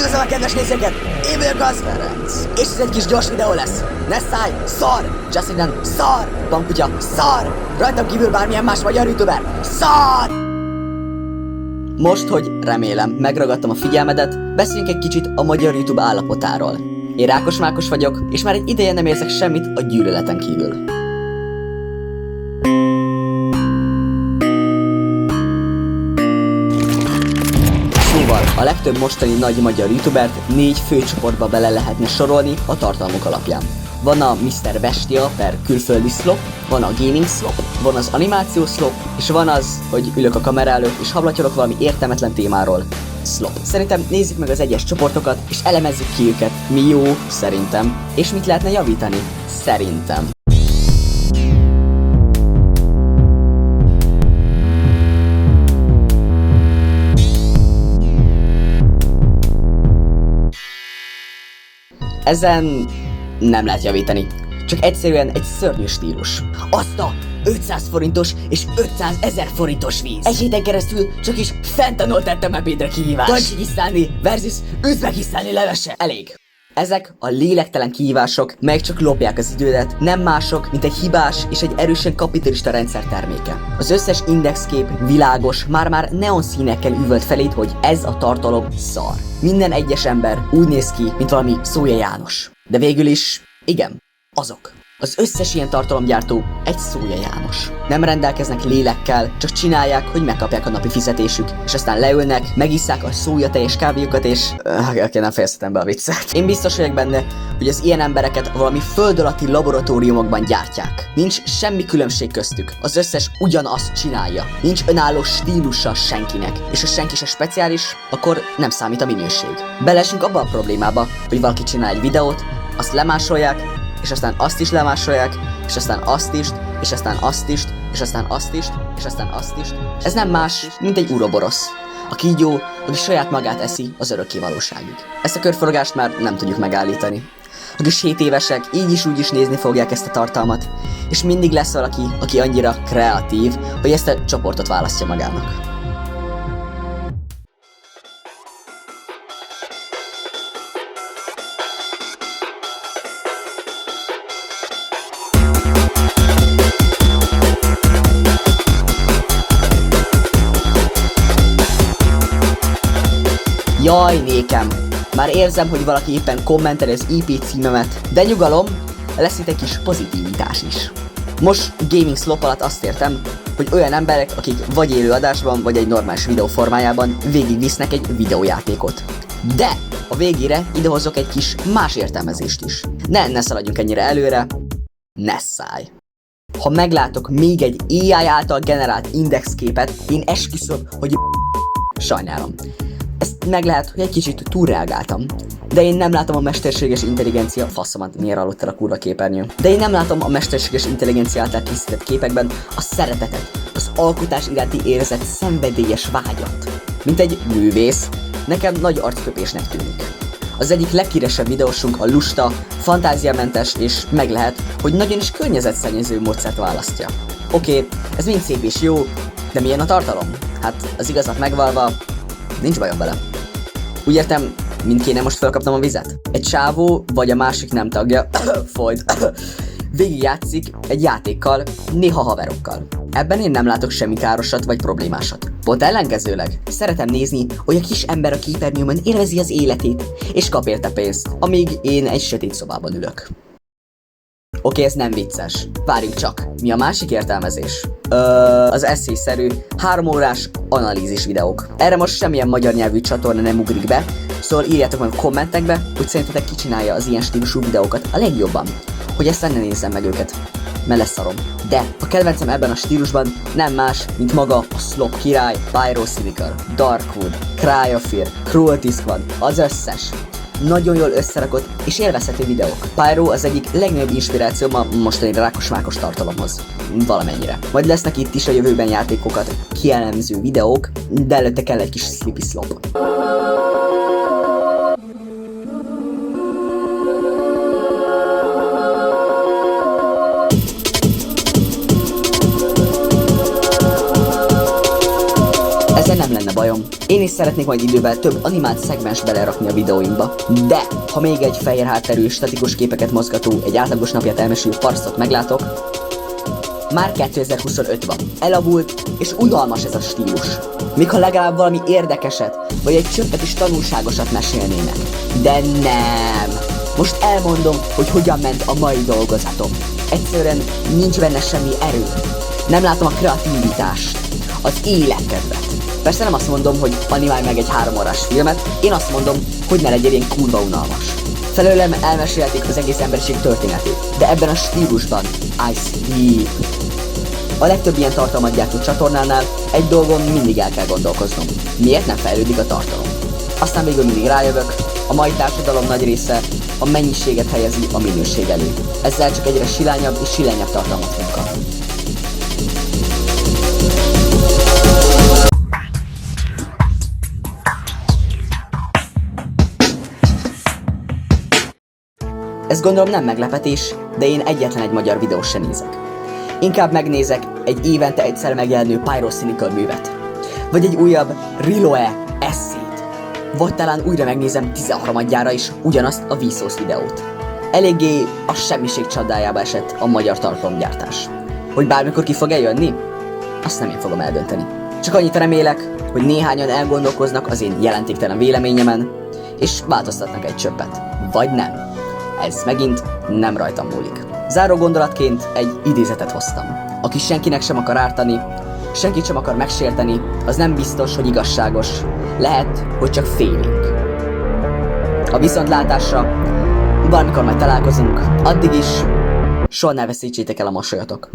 Üdvözlöm a kedves nézőket! Én vagyok az Ferenc, és ez egy kis gyors videó lesz. Ne szállj, szar! Justin, szar! Bankutya, szar! Rajtam kívül bármilyen más magyar youtuber, szar! Most, hogy remélem megragadtam a figyelmedet, beszéljünk egy kicsit a magyar YouTube állapotáról. Én Rákos Mákos vagyok, és már egy ideje nem érzek semmit a gyűlöleten kívül. Szóval a legtöbb mostani nagy magyar youtubert 4 fő csoportba bele lehetne sorolni a tartalmuk alapján. Van a Mr. Bestia per külföldi szlop, van a gaming szlop, van az animáció szlop, és van az, hogy ülök a kamera előtt és hablatyolok valami értelmetlen témáról. Szlop. Szerintem nézzük meg az egyes csoportokat, és elemezzük ki őket. Mi jó, szerintem, és mit lehetne javítani, szerintem. Ezen nem lehet javítani. Csak egyszerűen egy szörnyű stílus. Azt a 500 forintos és 500 000 forintos víz. Egy héten keresztül csak is fentanol tettem ebédre kihívás. Tadzsikisztáni versus üzbekisztáni levese. Elég. Ezek a lélektelen kihívások, melyek csak lopják az idődet, nem mások, mint egy hibás és egy erősen kapitalista rendszer terméke. Az összes indexkép világos, már-már neon színekkel üvölt feléd, hogy ez a tartalom szar. Minden egyes ember úgy néz ki, mint valami Szója János. De végül is, igen, azok. Az összes ilyen tartalomgyártó egy Szója János. Nem rendelkeznek lélekkel, csak csinálják, hogy megkapják a napi fizetésük, és aztán leülnek, megisszák a szójatejes kávéjukat, és... nem fejezhetem be a viccet. Én biztos vagyok benne, hogy az ilyen embereket valami föld alatti laboratóriumokban gyártják. Nincs semmi különbség köztük, az összes ugyanazt csinálja. Nincs önálló stílusa senkinek, és ha senki se speciális, akkor nem számít a minőség. Belesünk abba a problémába, hogy valaki csinál egy videót, azt lemásolják, és aztán azt is lemásolják, és aztán azt is, és aztán azt is, és aztán azt is, és aztán azt is. Ez nem más, mint egy uroborosz. A kígyó, aki saját magát eszi az örökké valóságig. Ezt a körforgást már nem tudjuk megállítani. A kis 7 évesek így is úgy is nézni fogják ezt a tartalmat, és mindig lesz valaki, aki annyira kreatív, hogy ezt a csoportot választja magának. Jaj, nékem! Már érzem, hogy valaki éppen kommenteli az IP címemet, de nyugalom, lesz itt egy kis pozitivitás is. Most gaming slop alatt azt értem, hogy olyan emberek, akik vagy élő adásban, vagy egy normális videó formájában végigvisznek egy videójátékot. De a végére idehozok egy kis más értelmezést is. Ne szaladjunk ennyire előre, ne szállj! Ha meglátok még egy AI által generált indexképet, én esküszöm, hogy sajnálom. Ezt meg lehet, hogy egy kicsit túlreagáltam. De én nem látom a mesterséges intelligencia... Faszomat, miért aludt el a kurva képernyő? De én nem látom a mesterséges intelligencia által készített képekben a szeretetet, az alkotás iránti érzett szenvedélyes vágyat. Mint egy művész, nekem nagy arcköpésnek tűnik. Az egyik leghíresebb videósunk a lusta, fantáziamentes és meg lehet, hogy nagyon is környezetszennyező módszert választja. Oké, ez mind szép és jó, de milyen a tartalom? Hát az igazat megvalva, nincs bajom vele. Úgy értem, mind kéne most felkapnom a vizet? Egy csávó, vagy a másik nem tagja, Foyd, végigjátszik egy játékkal, néha haverokkal. Ebben én nem látok semmi károsat vagy problémásat. Pont ellenkezőleg, szeretem nézni, hogy a kis ember a képernyőmön élvezi az életét, és kap érte pénzt, amíg én egy sötét szobában ülök. Oké, ez nem vicces. Várjunk csak, mi a másik értelmezés? Az eszélyszerű, 3 órás analízis videók. Erre most semmilyen magyar nyelvű csatorna nem ugrik be, szóval írjátok meg a kommentekbe, hogy szerintetek ki csinálja az ilyen stílusú videókat a legjobban. Hogy ezt ne nézzem meg őket, mert lesz szarom. De a kedvencem ebben a stílusban nem más, mint maga a Slop király, Pyrocynical, Darkwood, Cryofear, Cruelty Squad, az összes. Nagyon jól összerakott és élvezhető videók. Pyro az egyik legnagyobb inspirációm a mostani Rákos Mákos tartalomhoz. Valamennyire. Majd lesznek itt is a jövőben játékokat kielemző videók, de előtte kell egy kis Sleepy Slop. Ezzel nem lenne bajom, Én is szeretnék majd idővel több animált szegmens belerakni a videóinkba, de ha még egy fehér hátterű, statikus képeket mozgató, egy átlagos napját elmesülő parsztot meglátok, már 2025 van. Elavult és unalmas ez a stílus. Még ha legalább valami érdekeset, vagy egy csöppet is tanulságosat mesélnének. De nem! Most elmondom, hogy hogyan ment a mai dolgozatom. Egyszerűen nincs benne semmi erő. Nem látom a kreativitást, az életkedvet. Persze nem azt mondom, hogy animálj meg egy 3 órás filmet, én azt mondom, hogy ne legyen ilyen kurva unalmas. Felőlem elmesélhetik az egész emberiség történetét, de ebben a stílusban I sleep. A legtöbb ilyen tartalmat gyártó csatornánál egy dolgon mindig el kell gondolkoznom. Miért nem fejlődik a tartalom? Aztán végül mindig rájövök, a mai társadalom nagy része a mennyiséget helyezi a minőség elé. Ezzel csak egyre silányabb és silányabb tartalmat fogunk kapni. Ez gondolom nem meglepetés, de én egyetlen egy magyar videót sem nézek. Inkább megnézek egy évente egyszer megjelenő Pyrocynical művet. Vagy egy újabb Riloe eszét. Vagy talán újra megnézem 13-adjára is ugyanazt a Vsauce videót. Eléggé a semmiség csadájába esett a magyar tartalomgyártás. Hogy bármikor ki fog eljönni? Azt nem én fogom eldönteni. Csak annyit remélek, hogy néhányan elgondolkoznak az én jelentéktelen véleményemen, és változtatnak egy csöppet. Vagy nem. Ez megint nem rajtam múlik. Záró gondolatként egy idézetet hoztam. Aki senkinek sem akar ártani, senkit sem akar megsérteni, az nem biztos, hogy igazságos. Lehet, hogy csak félünk. A viszontlátásra, valamikor majd találkozunk, addig is soha ne veszítsétek el a mosolyotok.